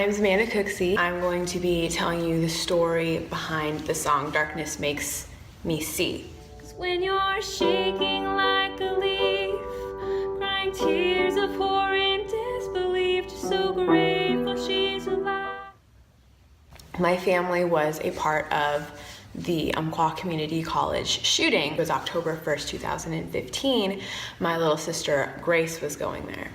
name is Amanda Cooksey. I'm going to be telling you the story behind the song Darkness Makes Me See. When you're shaking like a leaf, crying tears of horror and disbelief, just so grateful she's alive. My family was a part of the Umpqua Community College shooting. It was October 1st, 2015. My little sister Grace was going there.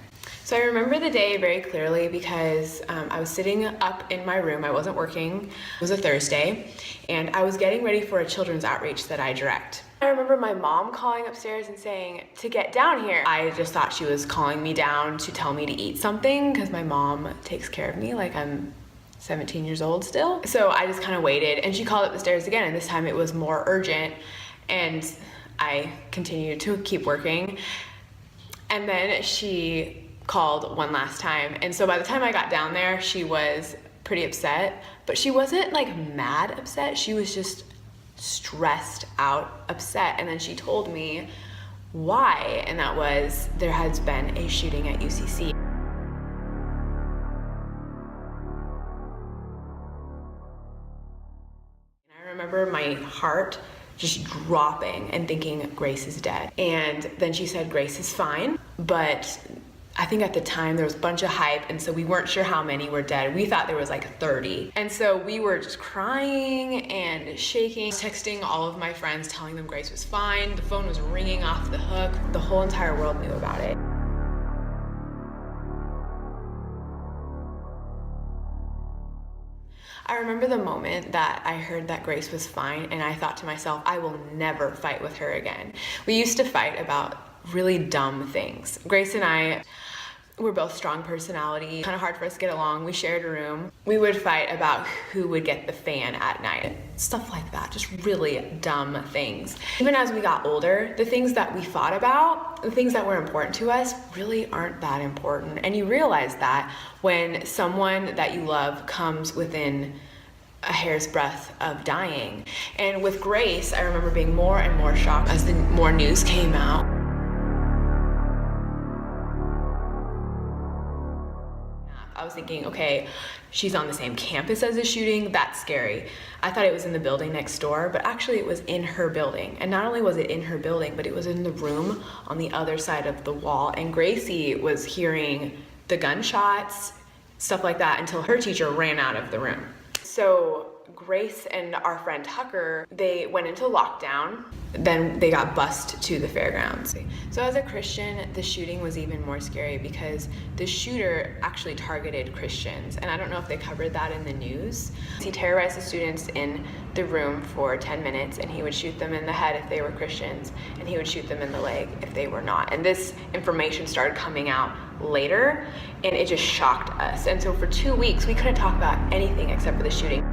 So I remember the day very clearly because I was sitting up in my room. I wasn't working. It was a Thursday, and I was getting ready for a children's outreach that I direct. I remember my mom calling upstairs and saying to get down here. I just thought she was calling me down to tell me to eat something because my mom takes care of me like I'm 17 years old still. So I just kind of waited, and she called up the stairs again, and this time it was more urgent, and I continued to keep working. And then she called one last time, and so by the time I got down there, she was pretty upset, but she wasn't like mad upset. She was just stressed out upset. And then she told me why, and that was there has been a shooting at UCC. I remember my heart just dropping and thinking Grace is dead. And then she said Grace is fine, but I think at the time there was a bunch of hype, and so we weren't sure how many were dead. We thought there was like 30. And so we were just crying and shaking, texting all of my friends, telling them Grace was fine. The phone was ringing off the hook. The whole entire world knew about it. I remember the moment that I heard that Grace was fine, and I thought to myself, I will never fight with her again. We used to fight about really dumb things. Grace and I were both strong personality, kind of hard for us to get along. We shared a room. We would fight about who would get the fan at night. Stuff like that, just really dumb things. Even as we got older, the things that we fought about, the things that were important to us really aren't that important. And you realize that when someone that you love comes within a hair's breadth of dying. And with Grace, I remember being more and more shocked as the more news came out. I was thinking, okay, she's on the same campus as the shooting. That's scary. I thought it was in the building next door, but actually it was in her building. And not only was it in her building, but it was in the room on the other side of the wall. And Gracie was hearing the gunshots, stuff like that, until her teacher ran out of the room. So Grace and our friend Tucker, they went into lockdown. Then they got bused to the fairgrounds. So as a Christian, the shooting was even more scary because the shooter actually targeted Christians. And I don't know if they covered that in the news. He terrorized the students in the room for 10 minutes, and he would shoot them in the head if they were Christians, and he would shoot them in the leg if they were not. And this information started coming out later, and it just shocked us. And so for 2 weeks, we couldn't talk about anything except for the shooting.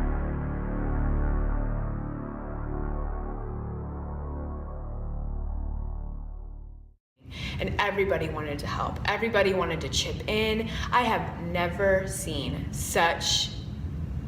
And everybody wanted to help. Everybody wanted to chip in. I have never seen such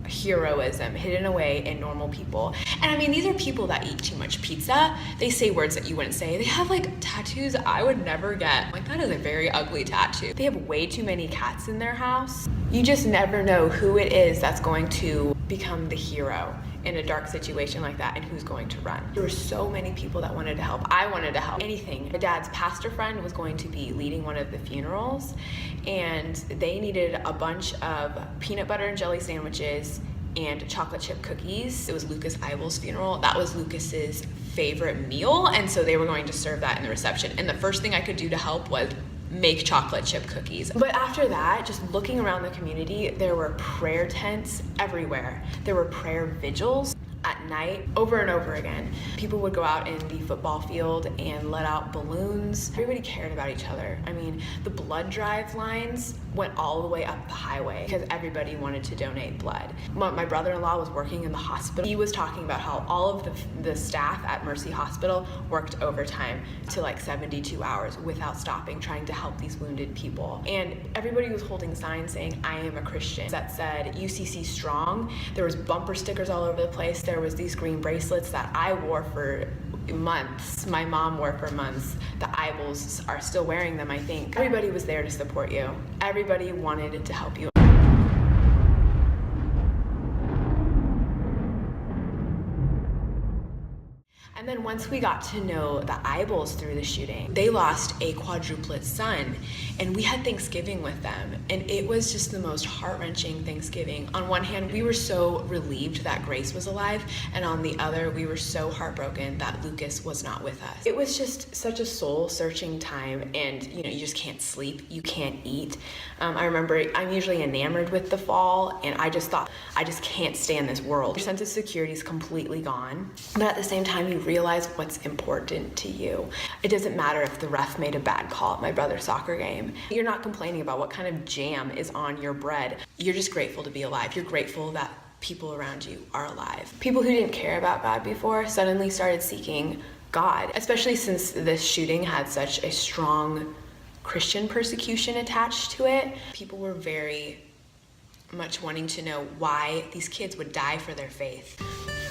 heroism hidden away in normal people. And I mean, these are people that eat too much pizza. They say words that you wouldn't say. They have like tattoos I would never get. Like, that is a very ugly tattoo. They have way too many cats in their house. You just never know who it is that's going to become the hero in a dark situation like that, and who's going to run. There were so many people that wanted to help. I wanted to help. Anything. My dad's pastor friend was going to be leading one of the funerals, and they needed a bunch of peanut butter and jelly sandwiches and chocolate chip cookies. It was Lucas Eibel's funeral. That was Lucas's favorite meal, and so they were going to serve that in the reception. And the first thing I could do to help was make chocolate chip cookies. But after that, just looking around the community, there were prayer tents everywhere. There were prayer vigils at night over and over again. People would go out in the football field and let out balloons. Everybody cared about each other. I mean, the blood drive lines went all the way up the highway because everybody wanted to donate blood. My brother-in-law was working in the hospital. He was talking about how all of the staff at Mercy Hospital worked overtime to like 72 hours without stopping, trying to help these wounded people. And everybody was holding signs saying, "I am a Christian," that said UCC strong. There was bumper stickers all over the place. There was these green bracelets that I wore for months. My mom wore for months. The Eibels are still wearing them, I think. Everybody was there to support you. Everybody wanted to help you. then once we got to know the Eibels through the shooting, they lost a quadruplet son, and we had Thanksgiving with them, and it was just the most heart-wrenching Thanksgiving. On one hand, we were so relieved that Grace was alive, and on the other, we were so heartbroken that Lucas was not with us. It was just such a soul-searching time, and you just can't sleep, you can't eat. I remember I'm usually enamored with the fall, and I just thought, I just can't stand this world. Your sense of security is completely gone, but at the same time, you realize what's important to you. It doesn't matter if the ref made a bad call at my brother's soccer game. You're not complaining about what kind of jam is on your bread. You're just grateful to be alive. You're grateful that people around you are alive. People who didn't care about God before suddenly started seeking God, especially since this shooting had such a strong Christian persecution attached to it. People were very much wanting to know why these kids would die for their faith.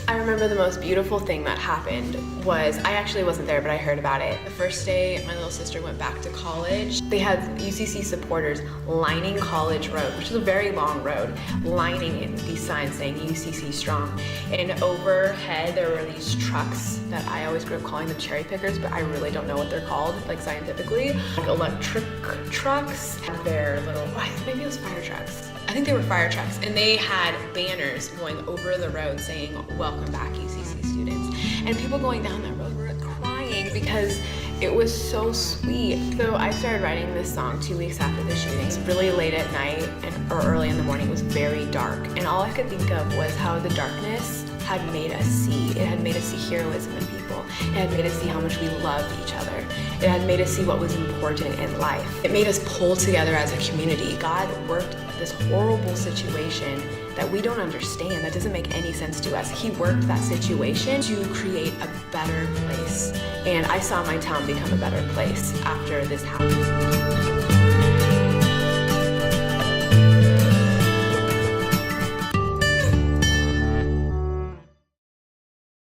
I remember the most beautiful thing that happened was, I actually wasn't there, but I heard about it. The first day my little sister went back to college, they had UCC supporters lining College Road, which is a very long road, lining it with these signs saying UCC strong. And overhead there were these trucks that I always grew up calling them cherry pickers, but I really don't know what they're called, like scientifically. Like electric trucks, their little, maybe it was fire trucks. I think they were fire trucks, and they had banners going over the road saying, "Welcome back, UCC students." And people going down that road were crying because it was so sweet. So I started writing this song 2 weeks after the shooting. It was really late at night or early in the morning. It was very dark, and all I could think of was how the darkness had made us see. It had made us see heroism in people. It had made us see how much we loved each other. It had made us see what was important in life. It made us pull together as a community. God worked this horrible situation that we don't understand, that doesn't make any sense to us. He worked that situation to create a better place. And I saw my town become a better place after this happened.